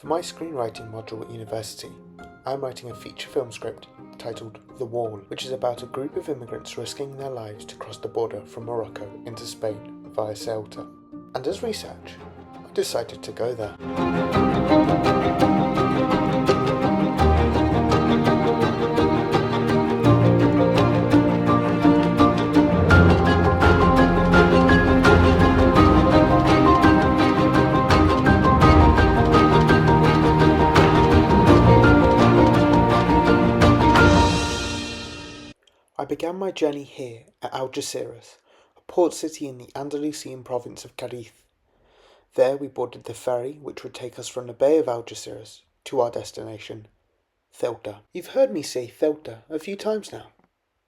For my screenwriting module at university, I am writing a feature film script titled The Wall, which is about a group of immigrants risking their lives to cross the border from Morocco into Spain via Ceuta. And as research, I decided to go there. I began my journey here at Algeciras, a port city in the Andalusian province of Cadiz. There we boarded the ferry which would take us from the Bay of Algeciras to our destination, Ceuta. You've heard me say Ceuta a few times now.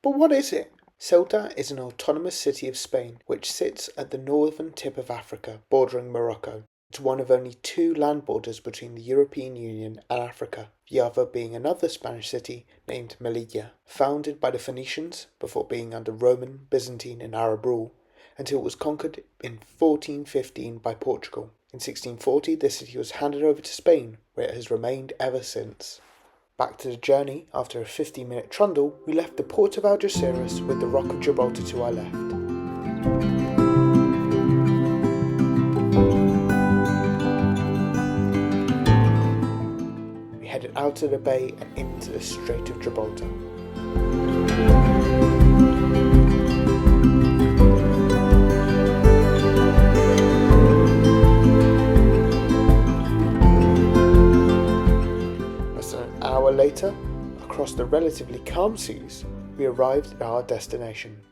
But what is it? Ceuta is an autonomous city of Spain which sits at the northern tip of Africa, bordering Morocco. It's one of only two land borders between the European Union and Africa, the other being another Spanish city named Melilla, founded by the Phoenicians before being under Roman, Byzantine and Arab rule, until it was conquered in 1415 by Portugal. In 1640 the city was handed over to Spain, where it has remained ever since. Back to the journey, after a 50-minute trundle, we left the port of Algeciras with the Rock of Gibraltar to our left. Headed out of the bay and into the Strait of Gibraltar. Less than an hour later, across the relatively calm seas, we arrived at our destination.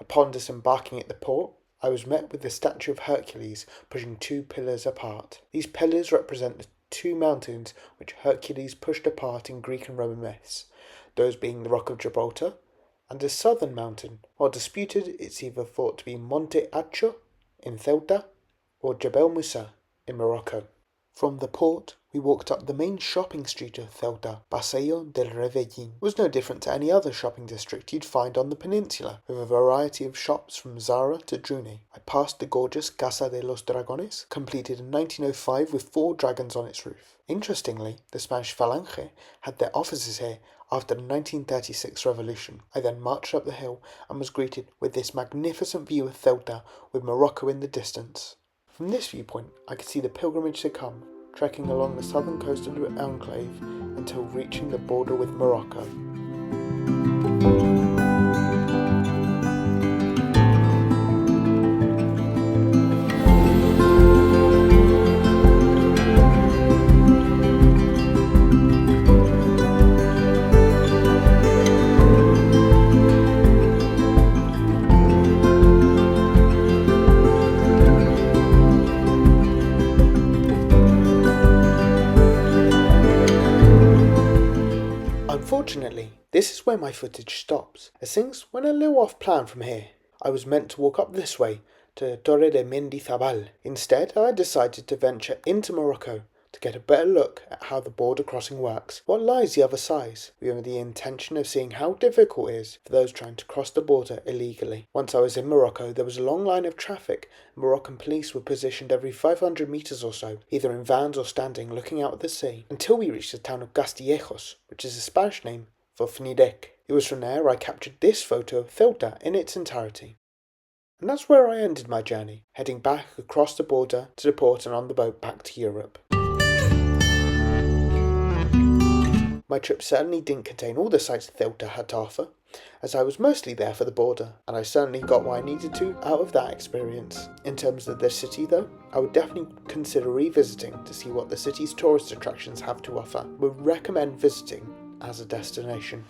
Upon disembarking at the port, I was met with the statue of Hercules pushing two pillars apart. These pillars represent the two mountains which Hercules pushed apart in Greek and Roman myths, those being the Rock of Gibraltar and a southern mountain. While disputed, it's either thought to be Monte Acho in Ceuta or Jebel Musa in Morocco. From the port, we walked up the main shopping street of Ceuta, Paseo del Rebellín. It was no different to any other shopping district you'd find on the peninsula, with a variety of shops from Zara to June. I passed the gorgeous Casa de los Dragones, completed in 1905 with 4 dragons on its roof. Interestingly, the Spanish Falange had their offices here after the 1936 revolution. I then marched up the hill and was greeted with this magnificent view of Ceuta with Morocco in the distance. From this viewpoint, I could see the pilgrimage to come, trekking along the southern coast of the enclave until reaching the border with Morocco. Unfortunately, this is where my footage stops, as things went a little off plan from here. I was meant to walk up this way to Torre de Mendizábal. Instead, I decided to venture into Morocco to get a better look at how the border crossing works, what lies the other side, with the intention of seeing how difficult it is for those trying to cross the border illegally. Once I was in Morocco, there was a long line of traffic. Moroccan police were positioned every 500 metres or so, either in vans or standing looking out at the sea, until we reached the town of Castillejos, which is a Spanish name for Fnidec. It was from there I captured this photo of Ceuta in its entirety. And that's where I ended my journey, heading back across the border to the port and on the boat back to Europe. My trip certainly didn't contain all the sights Ceuta had to offer, as I was mostly there for the border, and I certainly got what I needed to out of that experience. In terms of the city though, I would definitely consider revisiting to see what the city's tourist attractions have to offer. Would recommend visiting as a destination.